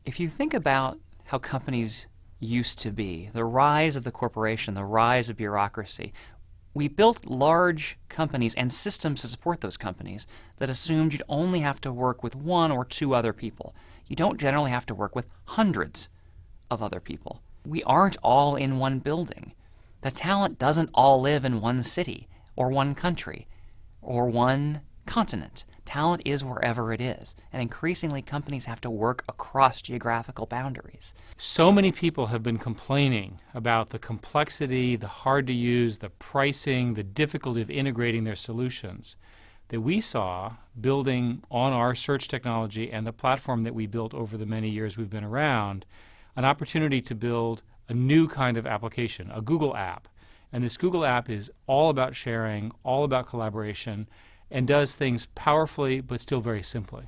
If you think about how companies used to be, the rise of the corporation, the rise of bureaucracy, we built large companies and systems to support those companies that assumed you'd only have to work with one or two other people. You don't generally have to work with hundreds of other people. We aren't all in one building. The talent doesn't all live in one city or one country or one continent. Talent is wherever it is, and increasingly companies have to work across geographical boundaries. So many people have been complaining about the complexity, the hard to use, the pricing, the difficulty of integrating their solutions that we saw building on our search technology and the platform that we built over the many years we've been around, an opportunity to build a new kind of application, a Google app. And this Google app is all about sharing, all about collaboration, and does things powerfully but still very simply.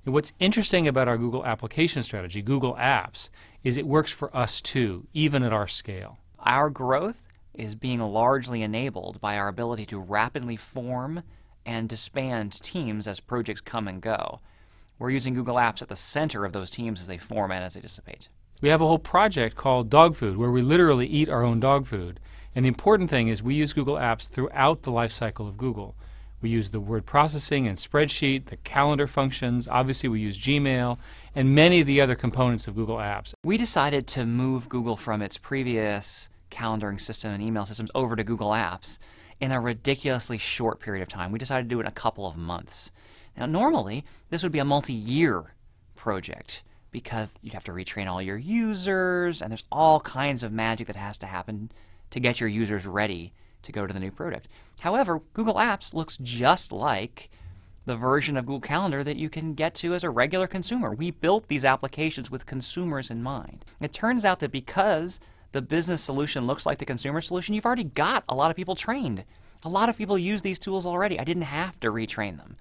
And what's interesting about our Google application strategy, Google Apps, is it works for us too, even at our scale. Our growth is being largely enabled by our ability to rapidly form and disband teams as projects come and go. We're using Google Apps at the center of those teams as they form and as they dissipate. We have a whole project called Dogfood where we literally eat our own dog food. And the important thing is we use Google Apps throughout the life cycle of Google. We use the word processing and spreadsheet, the calendar functions, obviously we use Gmail, and many of the other components of Google Apps. We decided to move Google from its previous calendaring system and email systems over to Google Apps in a ridiculously short period of time. We decided to do it in a couple of months. Now normally this would be a multi-year project because you'd have to retrain all your users and there's all kinds of magic that has to happen to get your users ready to go to the new product. However, Google Apps looks just like the version of Google Calendar that you can get to as a regular consumer. We built these applications with consumers in mind. It turns out that because the business solution looks like the consumer solution, you've already got a lot of people trained. A lot of people use these tools already. I didn't have to retrain them.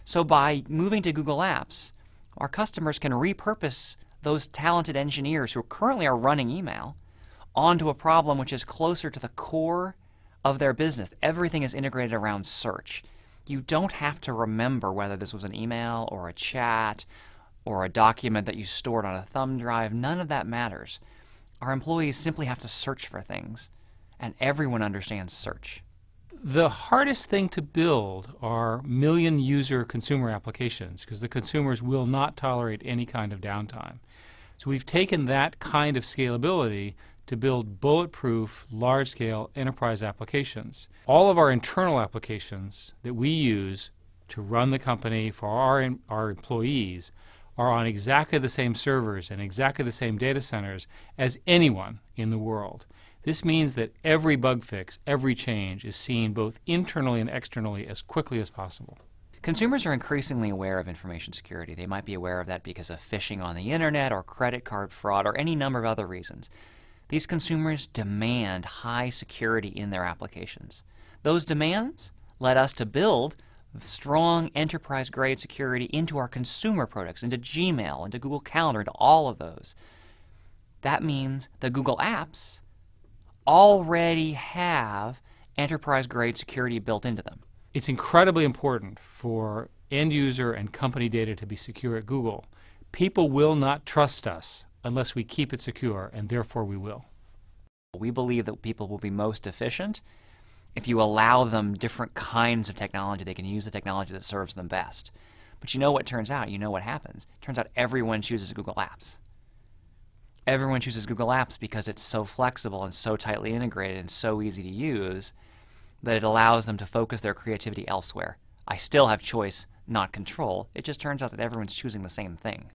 So by moving to Google Apps, our customers can repurpose those talented engineers who currently are running email onto a problem which is closer to the core of their business. Everything is integrated around search. You don't have to remember whether this was an email or a chat or a document that you stored on a thumb drive. None of that matters. Our employees simply have to search for things, and everyone understands search. The hardest thing to build are million-user consumer applications because the consumers will not tolerate any kind of downtime. So we've taken that kind of scalability to build bulletproof, large-scale enterprise applications. All of our internal applications that we use to run the company for our employees are on exactly the same servers and exactly the same data centers as anyone in the world. This means that every bug fix, every change is seen both internally and externally as quickly as possible. Consumers are increasingly aware of information security. They might be aware of that because of phishing on the internet or credit card fraud or any number of other reasons. These consumers demand high security in their applications. Those demands led us to build strong enterprise-grade security into our consumer products, into Gmail, into Google Calendar, into all of those. That means the Google Apps already have enterprise-grade security built into them. It's incredibly important for end-user and company data to be secure at Google. People will not trust us unless we keep it secure, and therefore we will. We believe that people will be most efficient if you allow them different kinds of technology. They can use the technology that serves them best. But you know what turns out? You know what happens? It turns out everyone chooses Google Apps. Everyone chooses Google Apps because it's so flexible and so tightly integrated and so easy to use that it allows them to focus their creativity elsewhere. I still have choice, not control. It just turns out that everyone's choosing the same thing.